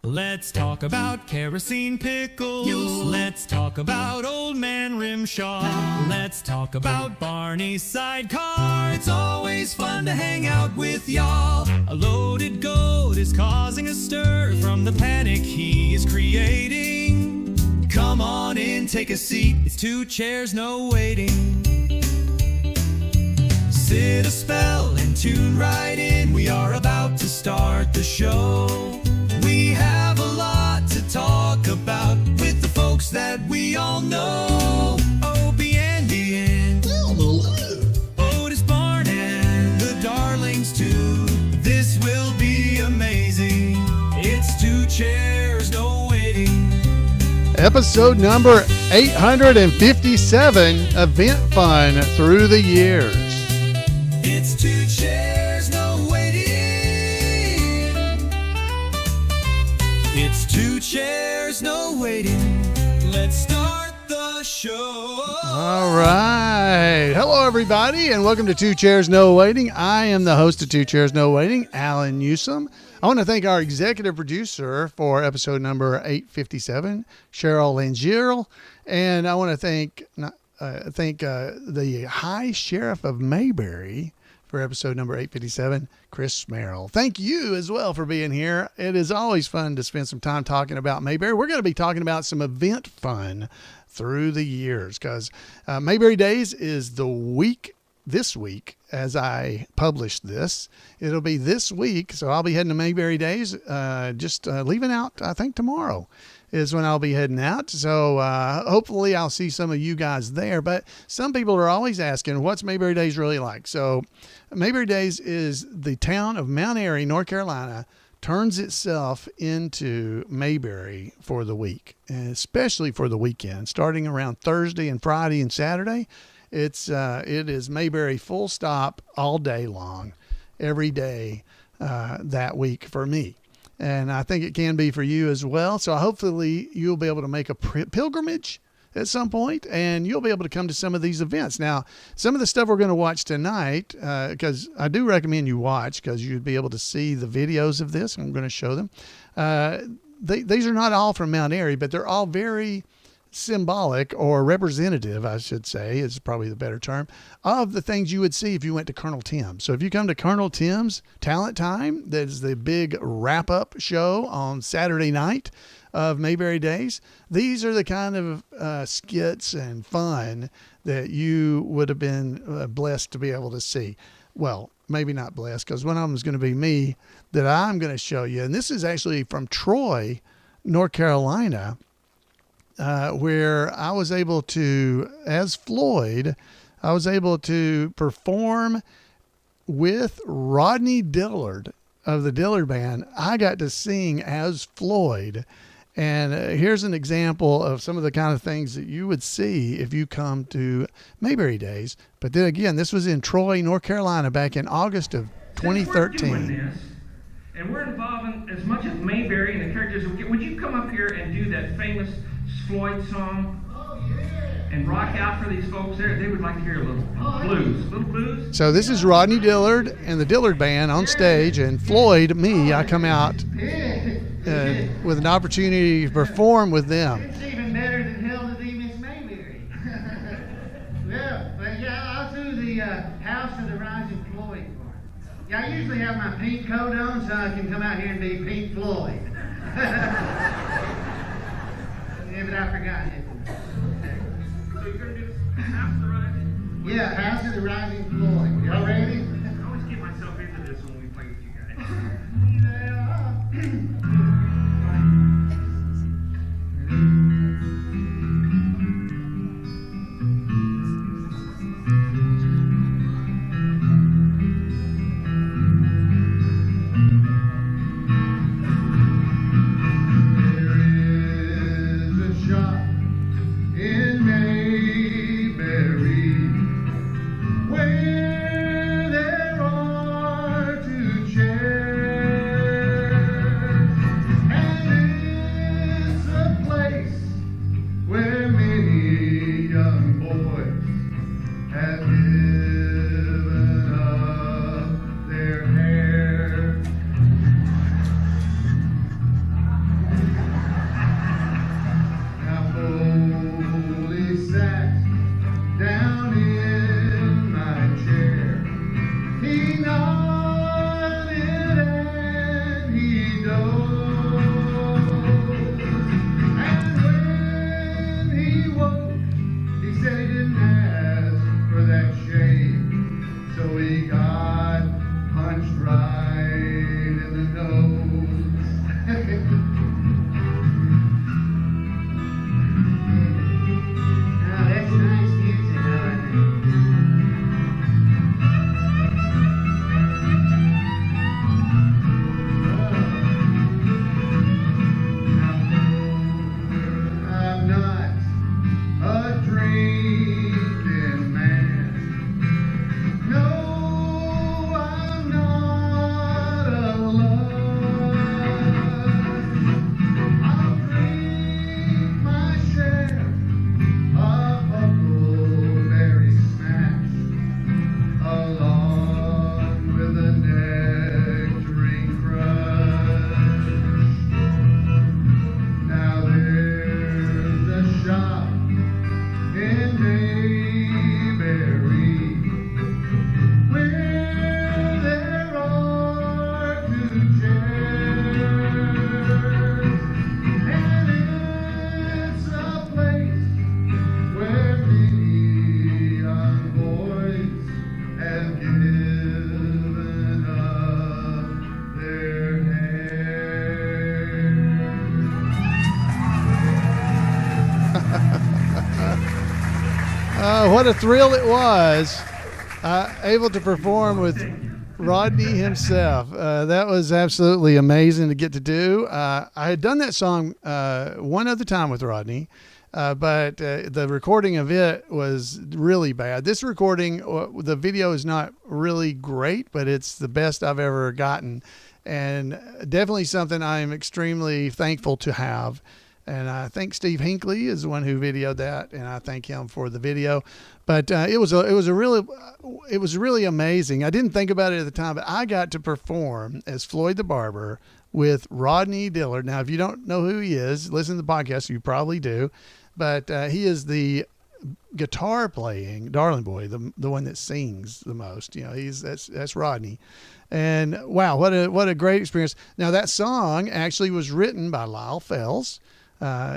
Let's talk about kerosene pickles. Let's talk about Old Man Rimshaw. Let's talk about Barney's sidecar. It's always fun to hang out with y'all. A loaded goat is causing a stir from the panic he is creating. Come on in, take a seat. It's 2 chairs, no waiting. Sit a spell and tune right in. We are about to start the show. We have a lot to talk about with the folks that we all know. Opie, Andy, and Otis Barn and the Darlings too. This will be amazing. It's 2 chairs, no waiting. Episode number 857, Event Fun Through the Years. It's 2 chairs, no waiting. It's 2 chairs, no waiting. Let's start the show. All right. Hello, everybody, and welcome to 2 Chairs, No Waiting. I am the host of 2 Chairs, No Waiting, Allan Newsome. I want to thank our executive producer for episode number 857, Cheryl Langier, and I want to thank the High Sheriff of Mayberry for episode number 857, Chris Merrill. Thank you as well for being here. It is always fun to spend some time talking about Mayberry. We're going to be talking about some event fun through the years because Mayberry Days is the week this week as I publish this. It'll be this week, so I'll be heading to Mayberry Days, leaving out, I think tomorrow is when I'll be heading out. So hopefully I'll see some of you guys there. But some people are always asking, what's Mayberry Days really like? So Mayberry Days is the town of Mount Airy, North Carolina, turns itself into Mayberry for the week, and especially for the weekend, starting around Thursday and Friday and Saturday. It is Mayberry full stop all day long, every day that week for me. And I think it can be for you as well. So hopefully you'll be able to make a pilgrimage at some point and you'll be able to come to some of these events. Now, some of the stuff we're going to watch tonight, because I do recommend you watch because you'd be able to see the videos of this. I'm going to show them. These are not all from Mount Airy, but they're all very symbolic or representative, I should say, is probably the better term, of the things you would see if you went to Colonel Tim's. So if you come to Colonel Tim's Talent Time, that is the big wrap-up show on Saturday night of Mayberry Days, these are the kind of skits and fun that you would have been blessed to be able to see. Well, maybe not blessed, because one of them is going to be me that I'm going to show you. And this is actually from Troy, North Carolina, where I was able to, as Floyd, I was able to perform with Rodney Dillard of the Dillard Band. I got to sing as Floyd. And here's an example of some of the kind of things that you would see if you come to Mayberry Days. But then again, this was in Troy, North Carolina, back in August of 2013. And we're involving as much as Mayberry and the characters. Would you come up here and do that famous Floyd song? Oh, yeah. And rock out for these folks there. They would like to hear a little blues. So this is Rodney Dillard and the Dillard Band on stage, and Floyd, me, I come out with an opportunity to perform with them. It's even better than Hell to Thee, Miss Mayberry. I'll do the House of the Rising Floyd part. Yeah, I usually have my pink coat on so I can come out here and be Pink Floyd. Yeah, but I forgot it. So you're going to do House of the Rising? Yeah, House of the Rising Floyd. Y'all ready? I always get myself into this when we play with you guys. In Mayberry, where nodded and he dozed. And when he woke, he said he didn't ask for that shave. So he got punched right in the nose. Now that's nice music, I think. I'm not a drinking man. No, I'm not alone. I'll drink my share of Huckleberry Smash along with a nectarine crush. Now there's a shop in Mayberry where there are 2 chairs, and it's a place where many young boys have given up their hair. What a thrill it was, able to perform with Rodney himself. That was absolutely amazing to get to do. I had done that song one other time with Rodney, but the recording of it was really bad. This recording, the video is not really great, but it's the best I've ever gotten, and definitely something I'm extremely thankful to have. And I think Steve Hinckley is the one who videoed that, and I thank him for the video. But it was really amazing. I didn't think about it at the time, but I got to perform as Floyd the Barber with Rodney Dillard. Now, if you don't know who he is, listen to the podcast. You probably do, but he is the guitar playing Darling Boy, the one that sings the most. You know, that's Rodney. And wow, what a great experience. Now that song actually was written by Lyle Fells.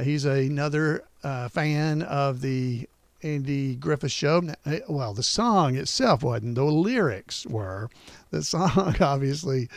He's another fan of the Andy Griffith show. Well, the song itself wasn't. The lyrics were. The song obviously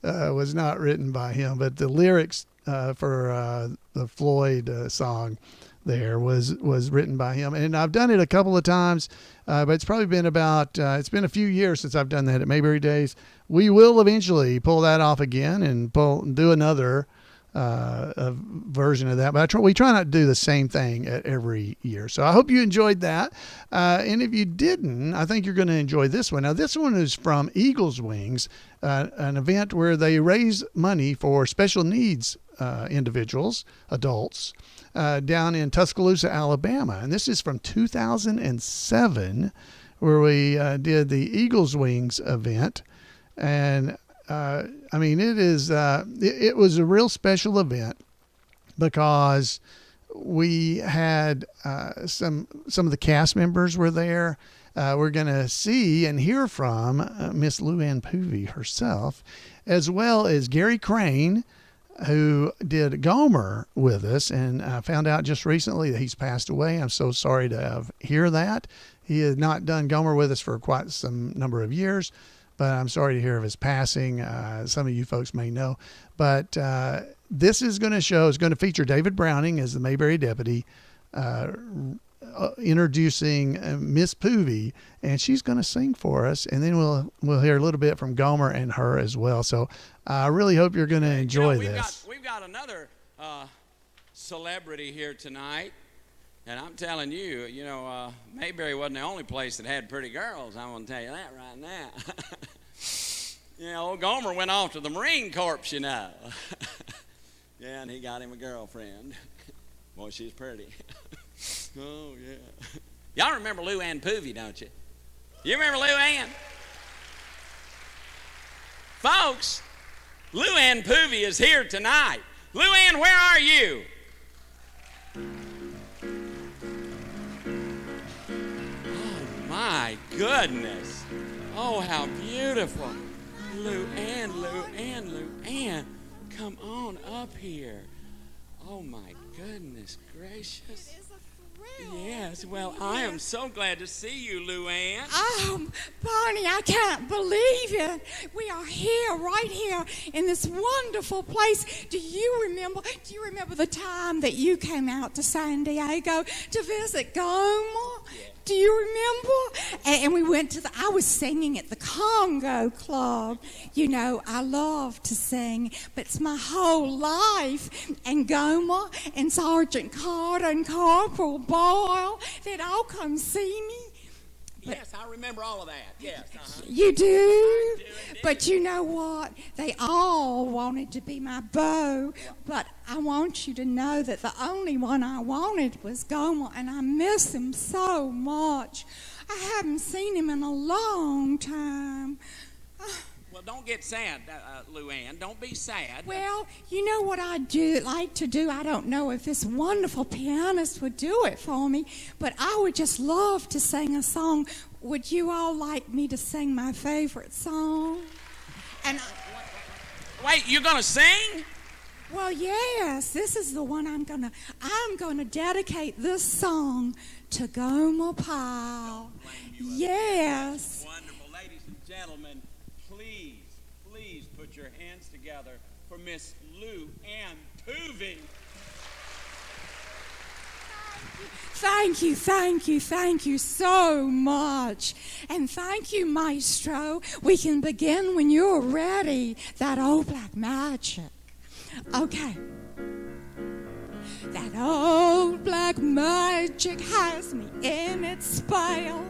was not written by him, but the lyrics for the Floyd song there was written by him. And I've done it a couple of times, but it's probably been it's been a few years since I've done that at Mayberry Days. We will eventually pull that off again and do another a version of that, but we try not to do the same thing every year. So I hope you enjoyed that. And if you didn't, I think you're going to enjoy this one. Now, this one is from Eagle's Wings, an event where they raise money for special needs individuals, adults, down in Tuscaloosa, Alabama. And this is from 2007, where we did the Eagle's Wings event. And I mean, it was a real special event because we had some of the cast members were there. We're going to see and hear from Miss Lou-Ann Poovie herself, as well as Gary Crain, who did Gomer with us, and I found out just recently that he's passed away. I'm so sorry to hear that. He had not done Gomer with us for quite some number of years, but I'm sorry to hear of his passing. Some of you folks may know, but this is going to feature David Browning as the Mayberry deputy, introducing Miss Poovie, and she's going to sing for us, and then we'll hear a little bit from Gomer and her as well. So I really hope you're going to enjoy this. We've got another celebrity here tonight, and I'm telling you, Mayberry wasn't the only place that had pretty girls. I'm going to tell you that right now. Old Gomer went off to the Marine Corps, Yeah, and he got him a girlfriend. Boy, she's pretty. Oh, yeah. Y'all remember Lou-Ann Poovie, don't you? You remember Lou-Ann? Folks, Lou-Ann Poovie is here tonight. Lou-Ann, where are you? Oh, my goodness. Oh, how beautiful. Lou-Ann, Lou-Ann, Lou-Ann, come on up here. Oh, my goodness gracious. It is a thrill. Yes, well, I am so glad to see you, Lou-Ann. Barney, I can't believe it. We are here, right here, in this wonderful place. Do you remember the time that you came out to San Diego to visit Gomer? Yeah. Do you remember? And we went to I was singing at the Congo Club. You know, I love to sing, but it's my whole life. And Gomer and Sergeant Carter and Corporal Boyle, they'd all come see me. But yes, I remember all of that. Yes. Uh-huh. You do? I do, But you know what? They all wanted to be my beau. But I want you to know that the only one I wanted was Gomer, and I miss him so much. I haven't seen him in a long time. Well, don't get sad, Lou-Ann. Don't be sad. Well, you know what I'd like to do? I don't know if this wonderful pianist would do it for me, but I would just love to sing a song. Would you all like me to sing my favorite song? And Wait, you're going to sing? well, yes, this is the one I'm gonna dedicate this song to Gomer Pyle. Yes. Wonderful. Ladies and gentlemen, please put your hands together for Miss Lou-Ann Poovie. Thank you so much. And thank you, Maestro. We can begin when you're ready. That old black magic. Okay. That old black magic has me in its spell.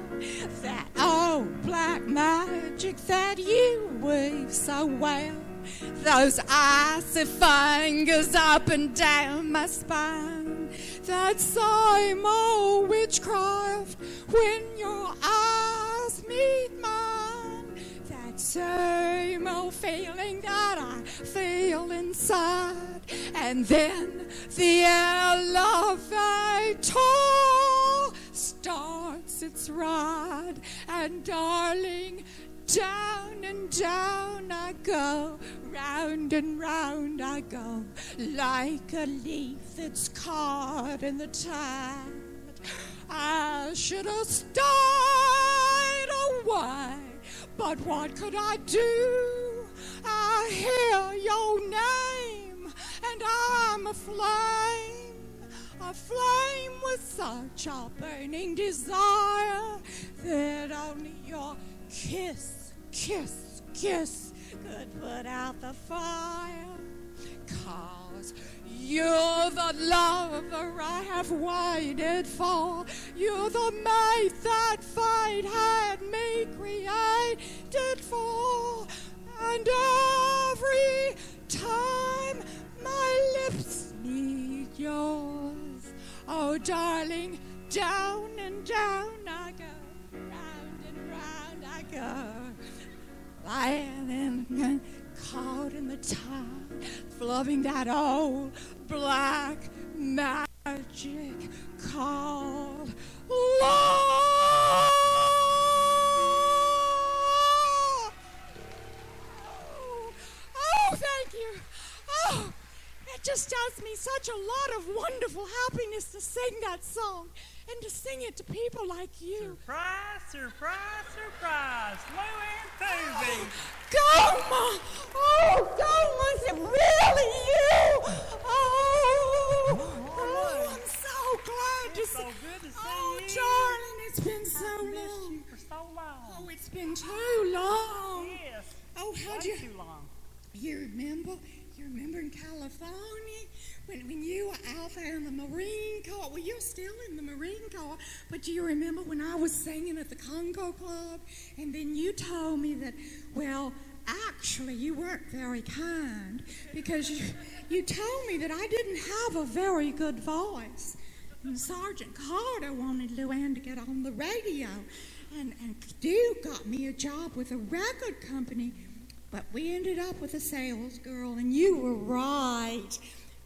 That old black magic that you weave so well. Those icy fingers up and down my spine. That same old witchcraft when your eyes meet mine. That same old feeling that I feel inside. And then the elevator starts its ride. And darling, down and down I go, round and round I go, like a leaf that's caught in the tide. I should have stayed away, but what could I do? I hear your name, and I'm aflame with such a burning desire that only your kiss could put out the fire. 'Cause you're the lover I have waited for. You're the mate that fate had me created for. And every time my lips meet yours, oh darling, down and down I go, round and round I go. Lying and caught in the tide, loving that old black magic called love. Oh, thank you. Oh, it just does me such a lot of wonderful happiness to sing that song and to sing it to people like you. Surprise, surprise, surprise. Lou-Ann Poovie. Gomer! Oh, Gomer, is it really you? Oh, I'm so glad to see So good to see Oh, you. darling, it's been so I missed long. you for so long. Oh, it's been too long. Yes. Oh, how'd Way you... too long. You remember in California when you were out there in the Marine Corps? Well, you're still in the Marine Corps, but do you remember when I was singing at the Congo Club? And then you told me that, well, actually you weren't very kind because you told me that I didn't have a very good voice. And Sergeant Carter wanted Lou-Ann to get on the radio, and Duke got me a job with a record company. But we ended up with a sales girl, and you were right.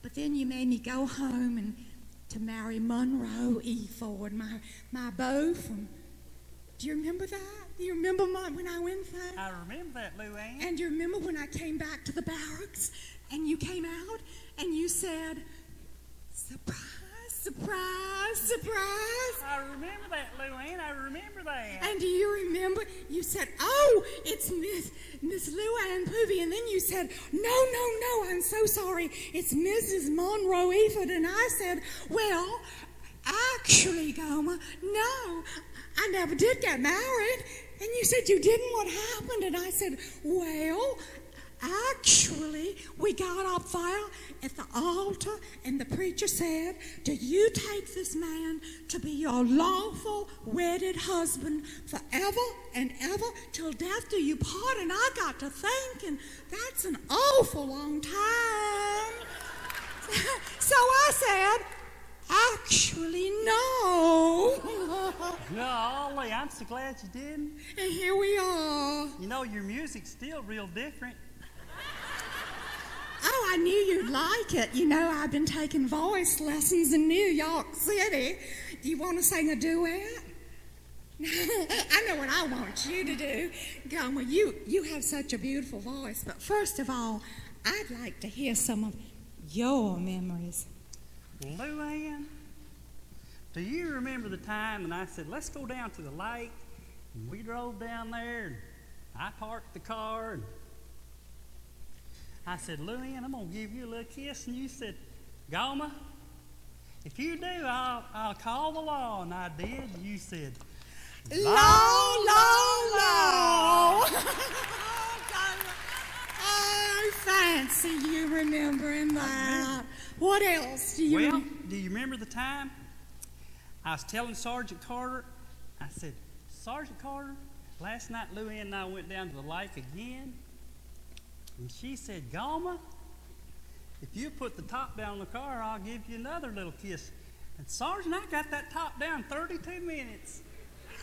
But then you made me go home and to marry Monroe E. Ford, my beau from... Do you remember that? You remember when I went there? I remember that, Lou-Ann. And you remember when I came back to the barracks and you came out and you said, surprise, surprise, surprise. I remember that, Lou-Ann. I remember that. And do you remember? You said, oh, it's Miss Lou-Ann Poovie. And then you said, no, I'm so sorry. It's Mrs. Monroe Eford. And I said, well, actually, Gomer, no, I never did get married. And you said you didn't. What happened? And I said, well, actually, we got up there at the altar, and the preacher said, do you take this man to be your lawful wedded husband forever and ever till death do you part? And I got to thinking, that's an awful long time. So I said, actually, no. Golly, I'm so glad you didn't. And here we are. You know, your music's still real different. Oh, I knew you'd like it. You know, I've been taking voice lessons in New York City. Do you want to sing a duet? I know what I want you to do. Gomer, you have such a beautiful voice. But first of all, I'd like to hear some of your memories. Lou-Ann, do you remember the time when I said, let's go down to the lake? And we drove down there, and I parked the car, and I said, Lou-Ann, I'm going to give you a little kiss. And you said, Gomer, if you do, I'll call the law. And I did. And you said, Law. I fancy you remembering that. What else do you Well, do you remember the time I was telling Sergeant Carter? I said, Sergeant Carter, last night Lou-Ann and I went down to the lake again. And she said, Gomer, if you put the top down on the car, I'll give you another little kiss. And Sergeant, I got that top down 32 minutes.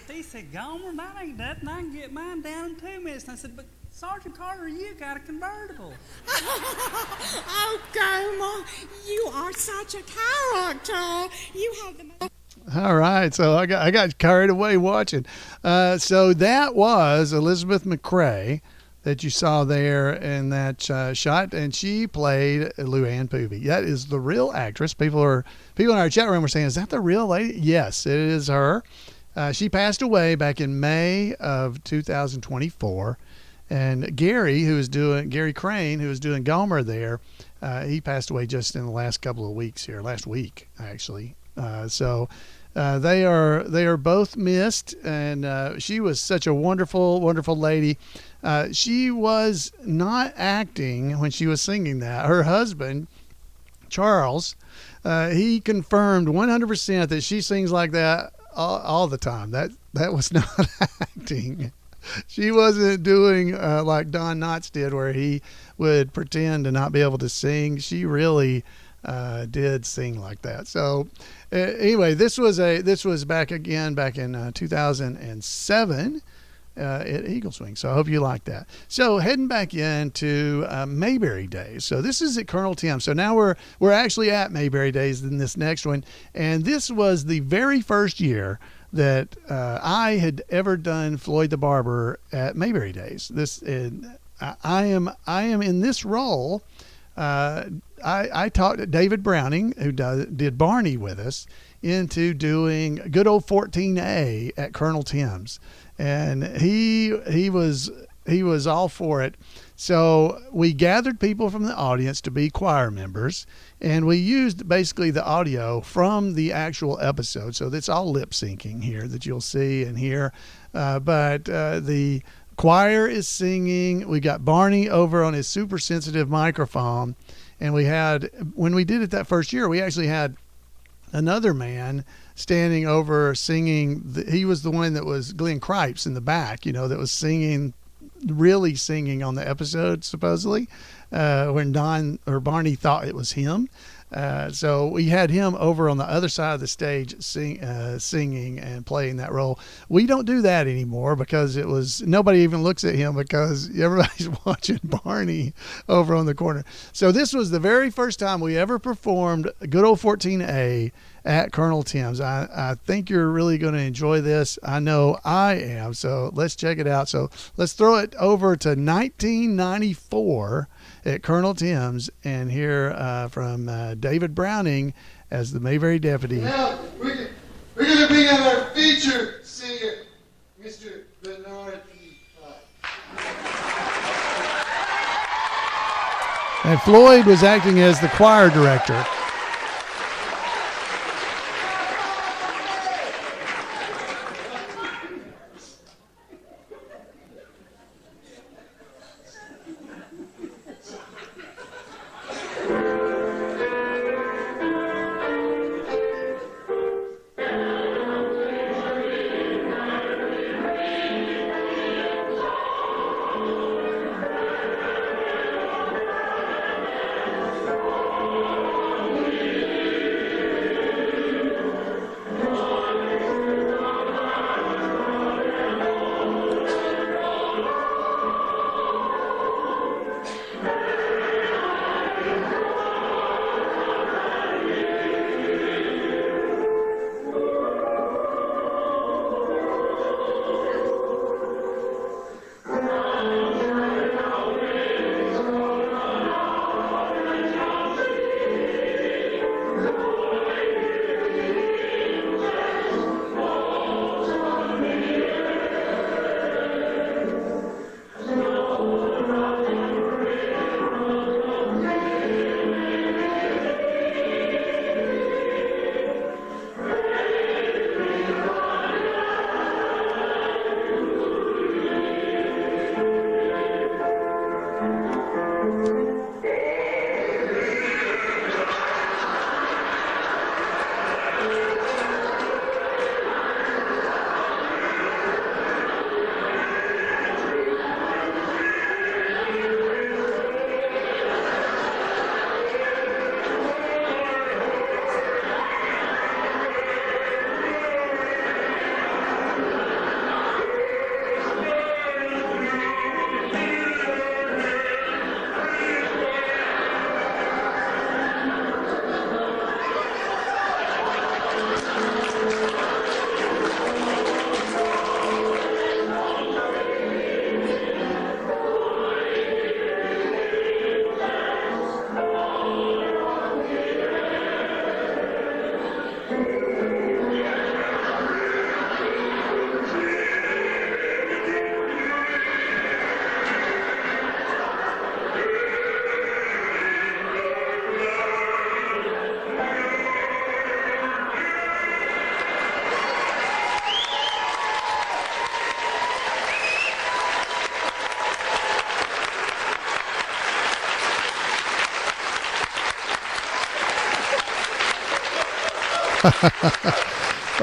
He said, Gomer, that ain't nothing. I can get mine down in 2 minutes. And I said, but Sergeant Carter, you got a convertible. Oh, Gomer, you are such a character. You have the most... All right, so I got carried away watching. So that was Elizabeth MacRae that you saw there in that shot, and she played Lou-Ann Poovie. That is the real actress. People in our chat room were saying, "Is that the real lady?" Yes, it is her. She passed away back in May of 2024, and Gary Crain, who was doing Gomer there, he passed away just in the last couple of weeks here, last week actually. So they are both missed, and she was such a wonderful, wonderful lady. She was not acting when she was singing that. Her husband, Charles, he confirmed 100% that she sings like that all the time. That was not acting. She wasn't doing like Don Knotts did, where he would pretend to not be able to sing. She really did sing like that. So anyway, this was back in 2007 at Eagle Swing. So I hope you like that. So heading back into Mayberry Days. So this is at Colonel Tim. So now we're actually at Mayberry Days in this next one, and this was the very first year that I had ever done Floyd the Barber at Mayberry Days. I am in this role. I talked David Browning, who did Barney with us, into doing good old 14A at Colonel Tim's, and he was all for it. So we gathered people from the audience to be choir members, and we used basically the audio from the actual episode. So that's all lip syncing here that you'll see and hear, but the choir is singing. We got Barney over on his super sensitive microphone, and when we did it that first year, we actually had another man standing over singing. He was the one that was Glenn Cripes in the back, that was really singing on the episode, supposedly, when Don or Barney thought it was him. So we had him over on the other side of the stage singing and playing that role. We don't do that anymore because nobody even looks at him because everybody's watching Barney over on the corner. So this was the very first time we ever performed good old 14A at Colonel Tim's. I think you're really going to enjoy this. I know I am. So let's check it out. So let's throw it over to 1994 at Colonel Tim's and hear from David Browning as the Mayberry deputy. Now we're going to bring out our feature singer, Mr. Bernard E. And Floyd was acting as the choir director.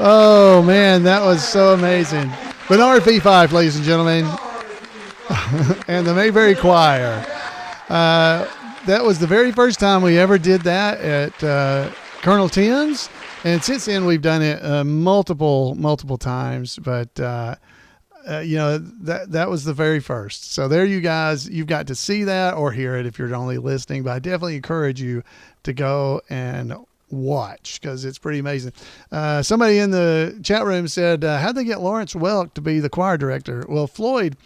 Oh, man, that was so amazing. Bernard P5, ladies and gentlemen, and the Mayberry Choir. That was the very first time we ever did that at Colonel Tim's, and since then we've done it multiple times, but you know, that was the very first. So there you guys, you've got to see that or hear it if you're only listening, but I definitely encourage you to go and watch because it's pretty amazing. Somebody in the chat room said, how'd they get Lawrence Welk to be the choir director? Well, Floyd,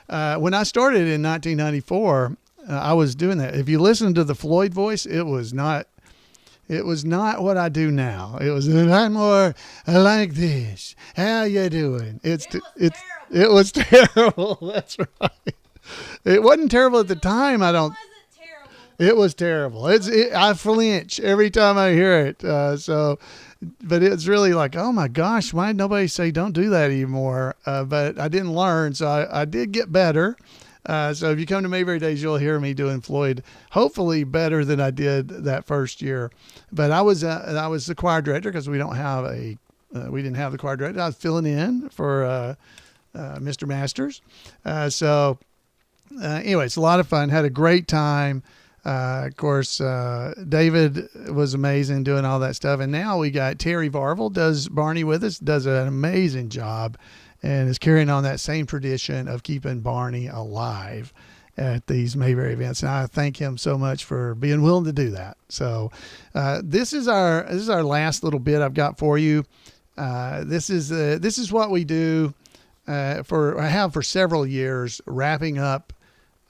when I started in 1994, I was doing that. If you listen to the Floyd voice, it was not what I do now. It was, I'm more like this. How you doing? It was terrible. That's right. It wasn't terrible at the time. It was terrible. I flinch every time I hear it. But it's really like, oh my gosh, why did nobody say don't do that anymore? But I didn't learn, so I did get better. So if you come to Mayberry Days, you'll hear me doing Floyd, hopefully better than I did that first year. But I was the choir director because we didn't have the choir director. I was filling in for Mr. Masters. Anyway, it's a lot of fun. Had a great time. Of course, David was amazing doing all that stuff. And now we got Terry Varvel does Barney with us, does an amazing job and is carrying on that same tradition of keeping Barney alive. at these Mayberry events. And I thank him so much for being willing to do that. So this is our last little bit I've got for you. This is what we do I have for several years, wrapping up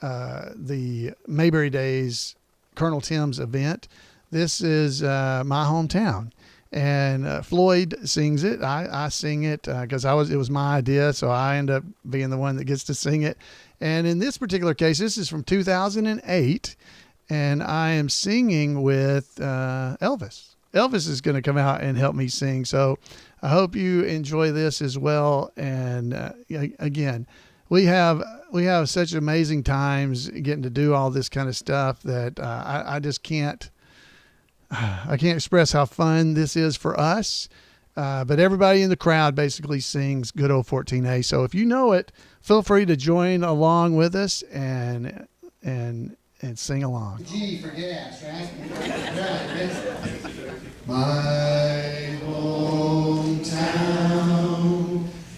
the Mayberry Days Colonel Tim's event. This is my hometown. And Floyd sings it. I sing it because it was my idea, so I end up being the one that gets to sing it. And in this particular case, this is from 2008, and I am singing with Elvis. Elvis is going to come out and help me sing. So I hope you enjoy this as well. And again, we have such amazing times getting to do all this kind of stuff that I just can't. I can't express how fun this is for us, but everybody in the crowd basically sings good old 14A. So if you know it, feel free to join along with us and sing along. G for gas, right? My hometown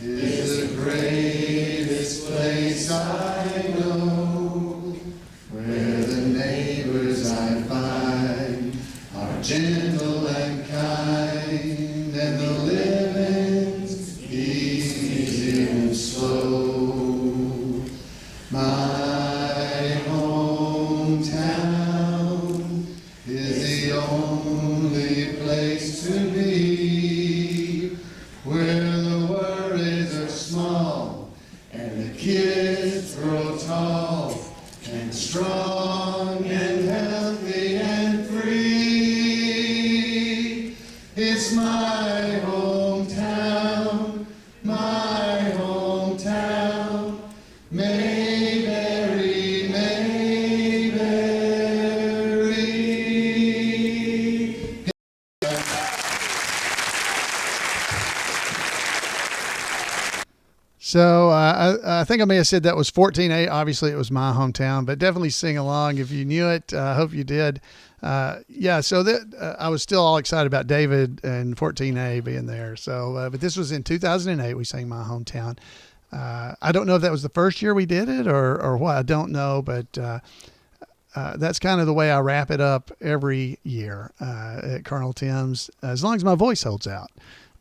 is the greatest place I know, where the neighbors I find are gentle and kind, and the living's easy and slow. My hometown is the only place to be, where the worries are small and the kids grow tall and strong and healthy and free. It's my hometown, Mayberry, Mayberry. So I think I may have said that was 14A. Obviously, it was my hometown, but definitely sing along if you knew it. I hope you did. So that I was still all excited about David and 14A being there. So, but this was in 2008. We sang my hometown. I don't know if that was the first year we did it or what. I don't know, but that's kind of the way I wrap it up every year at Colonel Tim's, as long as my voice holds out.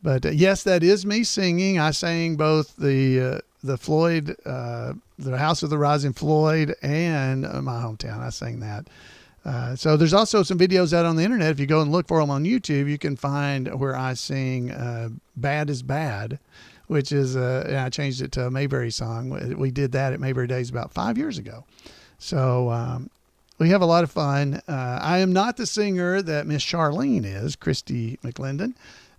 But yes, that is me singing. I sang both the Floyd, the House of the Rising Floyd, and my hometown. I sang that. So there's also some videos out on the internet. If you go and look for them on YouTube, you can find where I sing "Bad is Bad," which is I changed it to a Mayberry song. We did that at Mayberry Days about 5 years ago. So we have a lot of fun. I am not the singer that Miss Charlene is, Christy McLendon.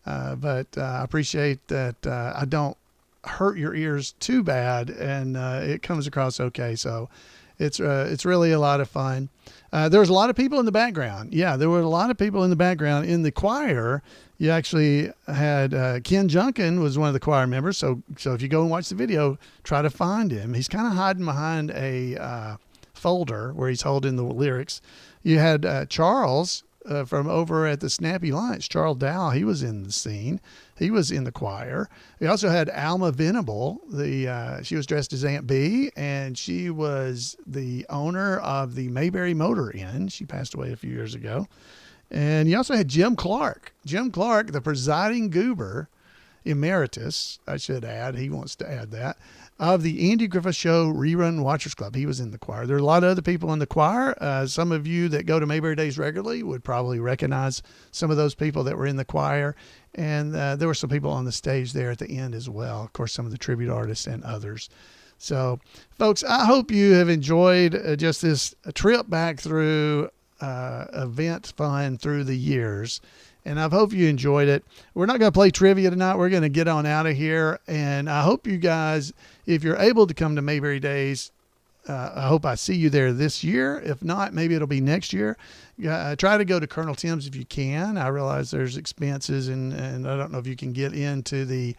But I appreciate that I don't hurt your ears too bad, and it comes across okay. So it's really a lot of fun. There's a lot of people in the background. Yeah, there were a lot of people in the background. In the choir, you actually had Ken Junkin was one of the choir members. So if you go and watch the video, try to find him. He's kind of hiding behind a folder where he's holding the lyrics. You had Charles. From over at the Snappy Lunch, Charles Dow, he was in the scene. He was in the choir. We also had Alma Venable. She was dressed as Aunt B, and she was the owner of the Mayberry Motor Inn. She passed away a few years ago. And you also had Jim Clark. Jim Clark, the presiding goober, emeritus, I should add. He wants to add that. Of the Andy Griffith Show Rerun Watchers Club. He was in the choir. There are a lot of other people in the choir. Some of you that go to Mayberry Days regularly would probably recognize some of those people that were in the choir. And there were some people on the stage there at the end as well. Of course, some of the tribute artists and others. So, folks, I hope you have enjoyed just this trip back through event fun through the years. And I hope you enjoyed it. We're not going to play trivia tonight. We're going to get on out of here. And I hope you guys, if you're able to come to Mayberry Days, I hope I see you there this year. If not, maybe it'll be next year. Try to go to Colonel Tim's if you can. I realize there's expenses, and I don't know if you can get into the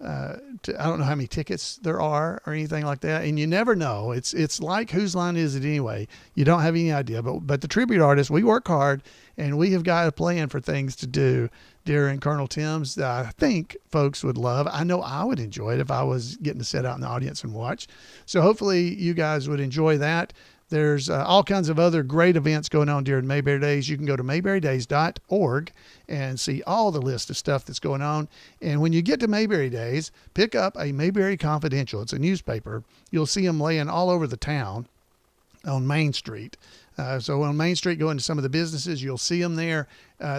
I don't know how many tickets there are or anything like that. And you never know. It's like, whose line is it anyway? You don't have any idea. But the tribute artists, we work hard, and we have got a plan for things to do during Colonel Tim's that I think folks would love. I know I would enjoy it if I was getting to sit out in the audience and watch. So hopefully you guys would enjoy that. There's all kinds of other great events going on during Mayberry Days. You can go to mayberrydays.org and see all the list of stuff that's going on. And when you get to Mayberry Days, pick up a Mayberry Confidential. It's a newspaper. You'll see them laying all over the town on Main Street. So on Main Street, go into some of the businesses, you'll see them there.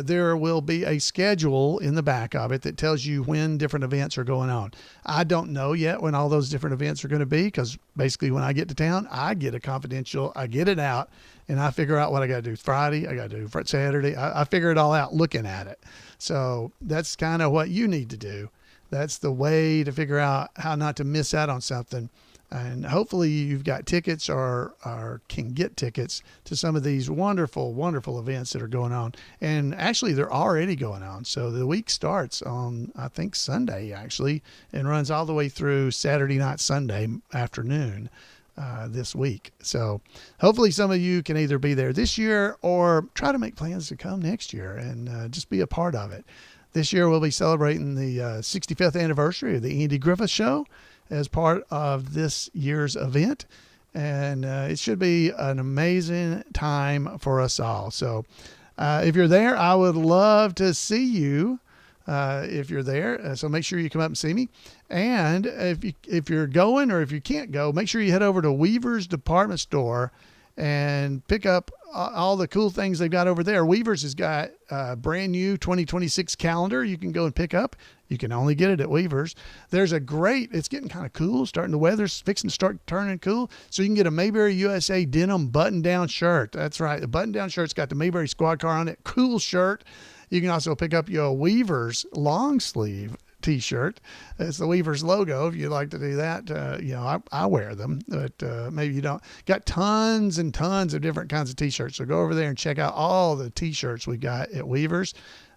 There will be a schedule in the back of it that tells you when different events are going on. I don't know yet when all those different events are going to be, because basically when I get to town, I get a confidential, I get it out, and I figure out what I got to do Friday, I got to do Saturday. I figure it all out looking at it. So that's kind of what you need to do. That's the way to figure out how not to miss out on something. And hopefully you've got tickets or can get tickets to some of these wonderful, wonderful events that are going on. And actually, they're already going on. So the week starts on, I think, Sunday, actually, and runs all the way through Saturday night, Sunday afternoon this week. So hopefully some of you can either be there this year or try to make plans to come next year and just be a part of it. This year we'll be celebrating the 65th anniversary of the Andy Griffith Show as part of this year's event. And it should be an amazing time for us all. So if you're there, I would love to see you if you're there. So make sure you come up and see me. And if you're going or if you can't go, make sure you head over to Weaver's Department Store and pick up all the cool things they've got over there. Weaver's has got a brand new 2026 calendar you can go and pick up. You can only get it at Weaver's. There's it's getting kind of cool, the weather's fixing to start turning cool. So you can get a Mayberry USA denim button-down shirt. That's right. The button-down shirt's got the Mayberry squad car on it. Cool shirt. You can also pick up your Weaver's long sleeve t-shirt. It's the Weaver's logo. If you'd like to do that, I wear them, but maybe you don't. Got tons and tons of different kinds of t-shirts. So go over there and check out all the t-shirts we got at Weaver's.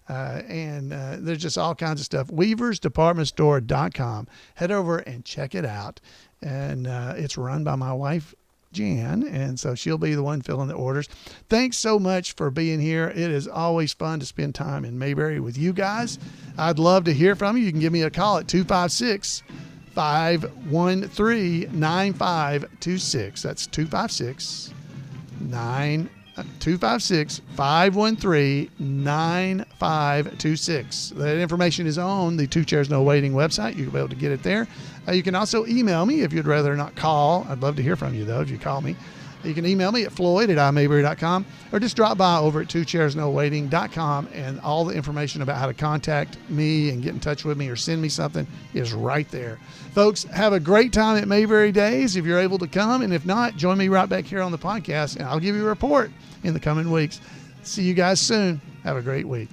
And there's just all kinds of stuff. WeaversDepartmentStore.com. Head over and check it out. And it's run by my wife, Jan, and so she'll be the one filling the orders. Thanks so much for being here. It is always fun to spend time in Mayberry with you guys. I'd love to hear from you. You can give me a call at 256-513-9526. That's 256-513-9526. That information is on the Two Chairs No Waiting website. You'll be able to get it there. You can also email me if you'd rather not call. I'd love to hear from you, though, if you call me. You can email me at floyd@imayberry.com or just drop by over at twochairsnowaiting.com, and all the information about how to contact me and get in touch with me or send me something is right there. Folks, have a great time at Mayberry Days if you're able to come, and if not, join me right back here on the podcast, and I'll give you a report in the coming weeks. See you guys soon. Have a great week.